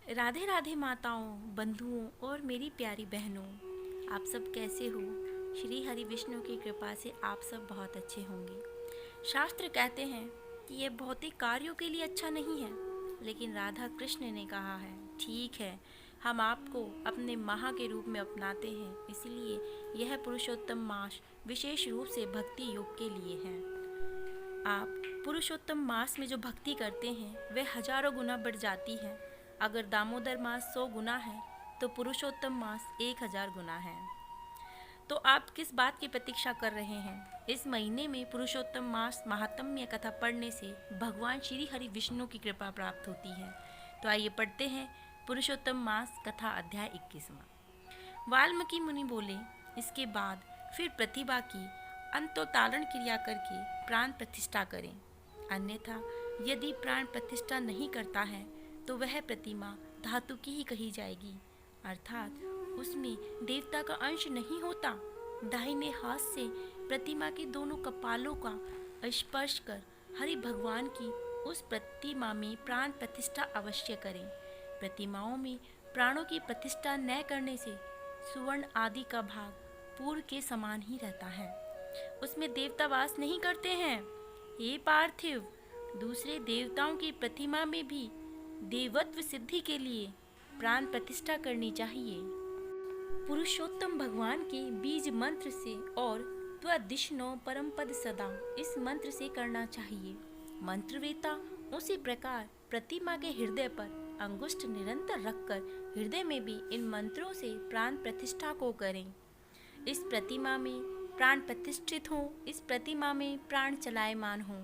राधे राधे माताओं, बंधुओं और मेरी प्यारी बहनों, आप सब कैसे हो? श्री हरि विष्णु की कृपा से आप सब बहुत अच्छे होंगे। शास्त्र कहते हैं कि ये भौतिक कार्यों के लिए अच्छा नहीं है, लेकिन राधा कृष्ण ने कहा है, ठीक है, हम आपको अपने महा के रूप में अपनाते हैं, इसलिए यह पुरुषोत्तम मास विशेष रूप से भक्ति योग के लिए है। आप पुरुषोत्तम मास में जो भक्ति करते हैं वह हजारों गुना बढ़ जाती है। अगर दामोदर मास 100 गुना है तो पुरुषोत्तम मास 1000 गुना है। तो आप किस बात की प्रतीक्षा कर रहे हैं? इस महीने में पुरुषोत्तम मास महात्म्य कथा पढ़ने से भगवान श्री हरि विष्णु की कृपा प्राप्त होती है। तो आइए पढ़ते हैं पुरुषोत्तम मास कथा अध्याय 21वां। वाल्मीकि मुनि बोले, इसके बाद फिर प्रतिभा की अंतोतारण क्रिया करके प्राण प्रतिष्ठा करें, अन्यथा यदि प्राण प्रतिष्ठा नहीं करता है तो वह प्रतिमा धातु की ही कही जाएगी, अर्थात उसमें देवता का अंश नहीं होता। दाहिने हाथ से प्रतिमा के दोनों कपालों का स्पर्श कर हरि भगवान की उस प्रतिमा में प्राण प्रतिष्ठा अवश्य करें। प्रतिमाओं में प्राणों की प्रतिष्ठा न करने से सुवर्ण आदि का भाग पूर्व के समान ही रहता है, उसमें देवता वास नहीं करते हैं। हे पार्थिव, दूसरे देवताओं की प्रतिमा में भी देवत्व सिद्धि के लिए प्राण प्रतिष्ठा करनी चाहिए। पुरुषोत्तम भगवान के बीज मंत्र से और त्वदिष्णो परम पद सदा, इस मंत्र से करना चाहिए। मंत्रवेता उसी प्रकार प्रतिमा के हृदय पर अंगुष्ठ निरंतर रखकर हृदय में भी इन मंत्रों से प्राण प्रतिष्ठा को करें। इस प्रतिमा में प्राण प्रतिष्ठित हो, इस प्रतिमा में प्राण चलायमान हो,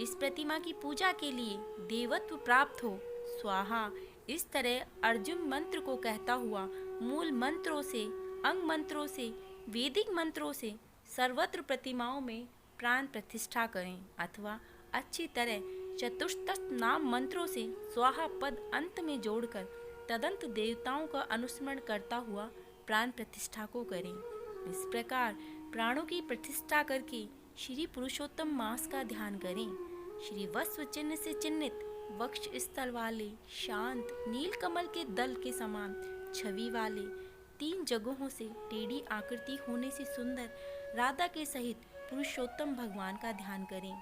इस प्रतिमा की पूजा के लिए देवत्व प्राप्त हो, स्वाहा। इस तरह अर्जुन मंत्र को कहता हुआ मूल मंत्रों से, अंग मंत्रों से, वैदिक मंत्रों से सर्वत्र प्रतिमाओं में प्राण प्रतिष्ठा करें, अथवा अच्छी तरह चतुष्टय नाम मंत्रों से स्वाहा पद अंत में जोड़कर तदंत देवताओं का अनुस्मरण करता हुआ प्राण प्रतिष्ठा को करें। इस प्रकार प्राणों की प्रतिष्ठा करके श्री पुरुषोत्तम मास का ध्यान करें। श्री वस्व चिन्ह से चिन्हित वक्ष स्थल वाले शांत नील कमल के दल के समान छवि वाले 3 जगहों से टेढ़ी आकृति होने से सुंदर राधा के सहित पुरुषोत्तम भगवान का ध्यान करें।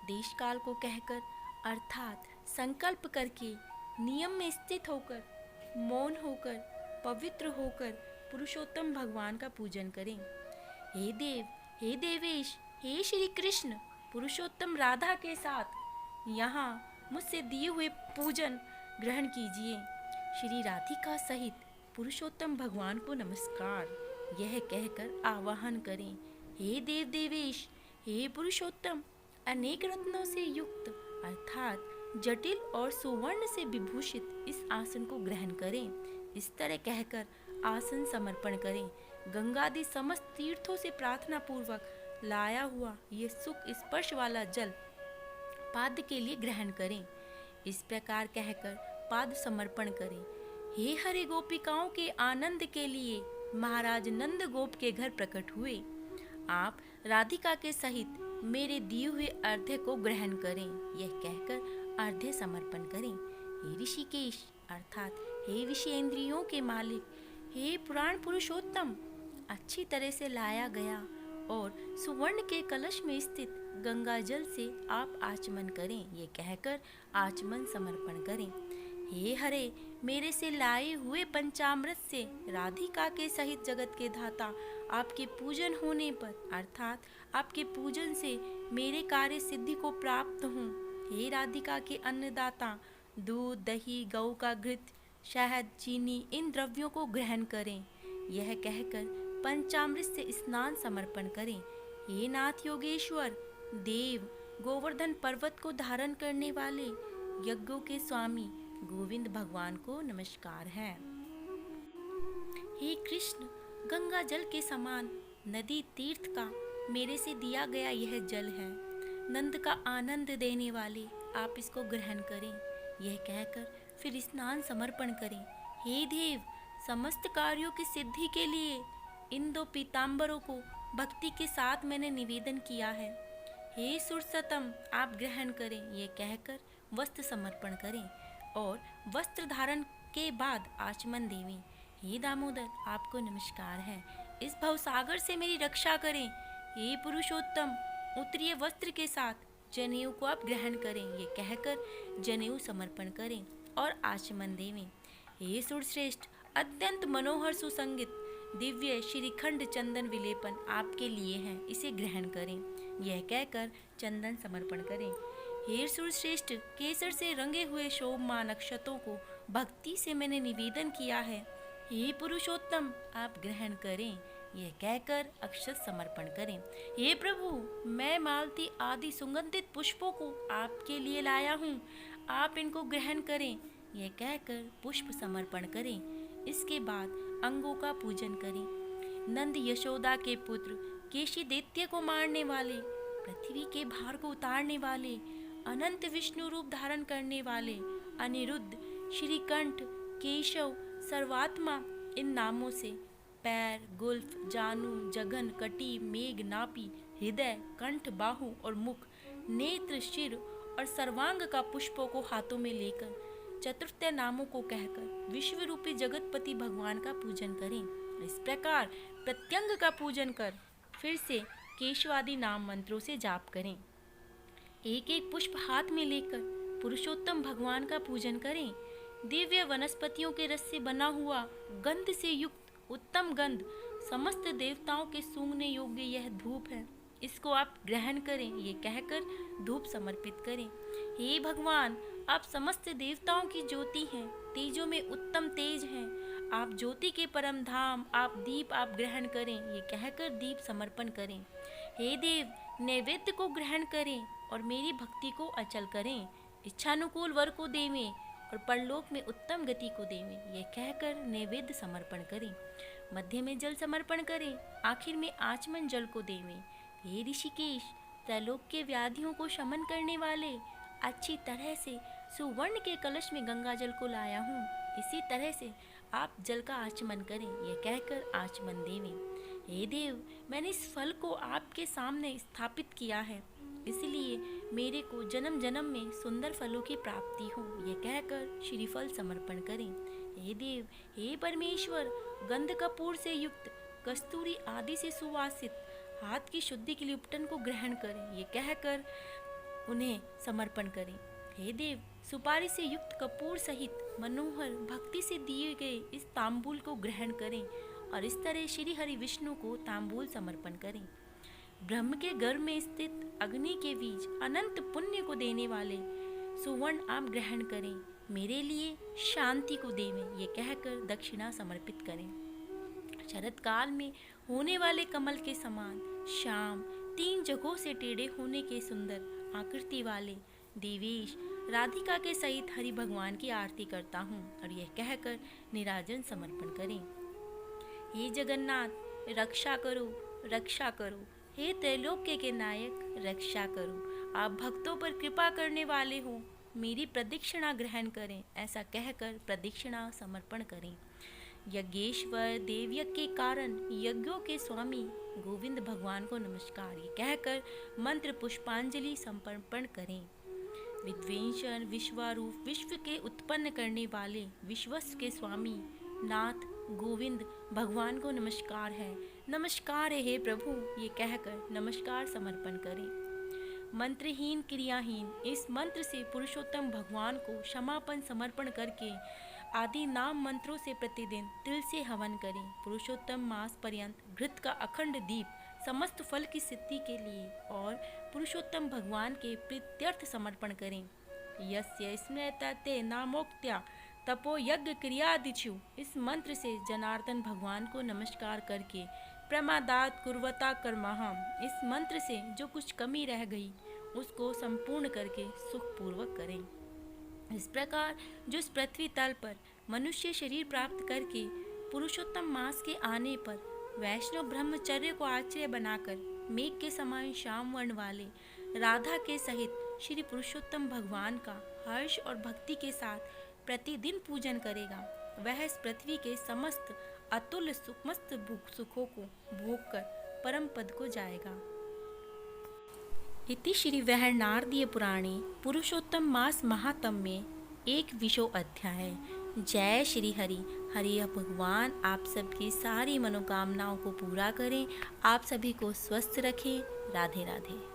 देश काल को कहकर अर्थात संकल्प करके नियम में स्थित होकर मौन होकर पवित्र होकर पुरुषोत्तम भगवान का पूजन करें। हे देव, हे देवेश, हे श्री कृष्ण, पुरुषोत्तम राधा के साथ यहाँ मुझसे दिए हुए पूजन ग्रहण कीजिए। श्री राधिका सहित पुरुषोत्तम भगवान को नमस्कार, यह कहकर आवाहन करें। हे देव देवेश, हे पुरुषोत्तम, अनेक रत्नों से युक्त अर्थात जटिल और सुवर्ण से विभूषित इस आसन को ग्रहण करें। इस तरह कहकर आसन समर्पण करें। गंगादि समस्त तीर्थों से प्रार्थना पूर्वक लाया हुआ ये सुख स्पर्श वाला जल पाद के लिए ग्रहण करें। इस प्रकार कहकर पाद समर्पण करें। हे हरि, गोपिकाओं के आनंद के लिए महाराज नंद गोप के घर प्रकट हुए, आप राधिका के सहित मेरे दिए हुए अर्घ्य को ग्रहण करें, यह कहकर अर्घ्य समर्पण करें। हे ऋषिकेश अर्थात हे विषयेंद्रियों के मालिक, हे पुराण पुरुषोत्तम, अच्छी तरह से लाया गया और सुवर्ण के कलश में स्थित गंगा जल से आप आचमन करें, ये कहकर आचमन समर्पण करें। हे हरे, मेरे से लाए हुए पंचामृत से राधिका के सहित जगत के धाता आपके पूजन होने पर अर्थात आपके पूजन से मेरे कार्य सिद्धि को प्राप्त हूँ। हे राधिका के अन्नदाता, दूध, दही, गऊ का घृत, शहद, चीनी, इन द्रव्यों को ग्रहण करें, यह कहकर पंचामृत से स्नान समर्पण करें। हे नाथ योगेश्वर देव, गोवर्धन पर्वत को धारण करने वाले यज्ञों के स्वामी गोविंद भगवान को नमस्कार है। हे कृष्ण, गंगा जल के समान नदी तीर्थ का मेरे से दिया गया यह जल है, नंद का आनंद देने वाले, आप इसको ग्रहण करें, यह कहकर फिर स्नान समर्पण करें। हे देव, समस्त कार्यों की सिद्धि के लिए इन 2 पीताम्बरों को भक्ति के साथ मैंने निवेदन किया है, हे सुरसतम, आप ग्रहण करें, ये कहकर वस्त्र समर्पण करें और वस्त्र धारण के बाद आचमन देवें। हे दामोदर, आपको नमस्कार है। इस भवसागर से मेरी रक्षा करें। हे पुरुषोत्तम, उत्तरीय वस्त्र के साथ जनेऊ को आप ग्रहण करें। ये कहकर जनेऊ समर्पण करें और आचमन देवें। हे सुरश्रेष्ठ, अत्यंत मनोहर सुसंगित दिव्य श्रीखंड चंदन विलेपन आपके लिए है, इसे ग्रहण करें। यह कहकर चंदन समर्पण करें। हे सुरश्रेष्ठ, केसर से रंगे हुए शोभमान अक्षतों को भक्ति से मैंने निवेदन किया है। हे पुरुषोत्तम, आप ग्रहण करें। यह कहकर अक्षत समर्पण करें। हे प्रभु, मैं मालती आदि सुगंधित पुष्पों को आपके लिए लाया हूँ, आप इनको ग्रहण करें। यह कहकर पुष्प समर्पण करें। इसके बाद अंगों का पूजन करें। नंद यशोदा के पुत्र, केशी दैत्य को मारने वाले, पृथ्वी के भार को उतारने वाले, अनंत विष्णु रूप धारण करने वाले अनिरुद्ध, श्रीकंठ, केशव, सर्वात्मा, इन नामों से पैर, गुल्फ, जानु, जघन, कटी, मेघ, नापी, हृदय, कंठ, बाहु और मुख, नेत्र, शिर और सर्वांग का पुष्पों को हाथों में लेकर चतुर्थ नामों को कहकर विश्व रूपी जगतपति भगवान का पूजन करें। इस प्रकार प्रत्यंग का पूजन कर फिर से केशवादि नाम मंत्रों से जाप करें। एक एक पुष्प हाथ में लेकर पुरुषोत्तम भगवान का पूजन करें। दिव्य वनस्पतियों के रस से बना हुआ गंध से युक्त उत्तम गंध समस्त देवताओं के सूंघने योग्य यह धूप है, इसको आप ग्रहण करें। ये कहकर धूप समर्पित करें। हे भगवान, आप समस्त देवताओं की ज्योति हैं, तेजों में उत्तम तेज हैं, आप ज्योति के परम धाम, आप दीप आप ग्रहण करें। ये कहकर दीप समर्पण करें। हे देव, नैवेद्य को ग्रहण करें और मेरी भक्ति को अचल करें। इच्छानुकूल वर को देवें और परलोक में उत्तम गति को देवें। ये कहकर नैवेद्य समर्पण करें। मध्य में जल समर्पण करें, आखिर में आचमन जल को देवें। हे ऋषिकेश, त्रैलोक के व्याधियों को शमन करने वाले, अच्छी तरह से सुवर्ण के कलश में गंगा जल को लाया हूँ, इसी तरह से आप जल का आचमन करें। यह कहकर आचमन देवें। हे देव, मैंने इस फल को आपके सामने स्थापित किया है, इसलिए मेरे को जन्म जन्म में सुंदर फलों की प्राप्ति हो। यह कहकर श्रीफल समर्पण करें। हे देव, हे परमेश्वर, गंध कपूर से युक्त कस्तूरी आदि से सुवासित हाथ की शुद्धि के लिए उपटन को ग्रहण करें। ये कहकर उन्हें समर्पण करें। हे देव, सुपारी से युक्त कपूर सहित मनोहर भक्ति से दिए गए इस तांबूल को ग्रहण करें और इस तरह श्री हरि विष्णु को तांबूल समर्पण करें। ब्रह्म के गर्भ में स्थित अग्नि के बीज अनंत पुण्य को देने वाले सुवर्ण आप ग्रहण करें, मेरे लिए शांति को देवें। ये कहकर दक्षिणा समर्पित करें। शरद काल में होने वाले कमल के समान श्याम, 3 जगहों से टेढ़े होने के सुंदर आकृति वाले देवेश राधिका के सहित हरि भगवान की आरती करता हूँ और यह कहकर निराजन समर्पण करें। हे जगन्नाथ, रक्षा करो, रक्षा करो। हे त्रैलोक्य के नायक, रक्षा करो। आप भक्तों पर कृपा करने वाले हो, मेरी प्रदक्षिणा ग्रहण करें। ऐसा कहकर प्रदक्षिणा समर्पण करें। यज्ञेश्वर देवयज्ञ के कारण यज्ञों के स्वामी गोविंद भगवान को नमस्कार। ये कहकर मंत्र पुष्पांजलि समर्पण करें। विद्वेषण विश्वारूप विश्व के उत्पन्न करने वाले विश्वस के स्वामी नाथ गोविंद भगवान को नमस्कार है। नमस्कार है हे प्रभु। ये कहकर नमस्कार समर्पण करें। मंत्रहीन क्रियाहीन इस मंत्र से पुरुषोत्तम भगवान को क्षमापन समर्पण करके आदि नाम मंत्रों से प्रतिदिन तिल से हवन करें। पुरुषोत्तम मास पर्यंत घृत का अखंड दीप समस्त फल की सिद्धि के लिए और पुरुषोत्तम भगवान के प्रीत्यर्थ समर्पण करें। यस्य स्मृतते नामोक्त्या तपो यज्ञ क्रियादिषु इस मंत्र से जनार्दन भगवान को नमस्कार करके प्रमादात कुर्वता कर्महम इस मंत्र से जो कुछ कमी रह गई उसको संपूर्ण करके सुखपूर्वक करें। इस प्रकार जो इस पृथ्वी तल पर मनुष्य शरीर प्राप्त करके पुरुषोत्तम मास के आने पर वैष्णव ब्रह्मचर्य को आश्रय बनाकर मेघ के समान श्याम वर्ण वाले राधा के सहित श्री पुरुषोत्तम भगवान का हर्ष और भक्ति के साथ प्रतिदिन पूजन करेगा, वह इस पृथ्वी के समस्त अतुल्य सुखमस्त सुखों को भोग कर परम पद को जाएगा। इति श्री वैहरनार्दीय पुराणे पुरुषोत्तम मास महात्म्ये 1 अध्याय। जय श्री हरि। हरि भगवान आप सबकी सारी मनोकामनाओं को पूरा करें, आप सभी को स्वस्थ रखें। राधे राधे।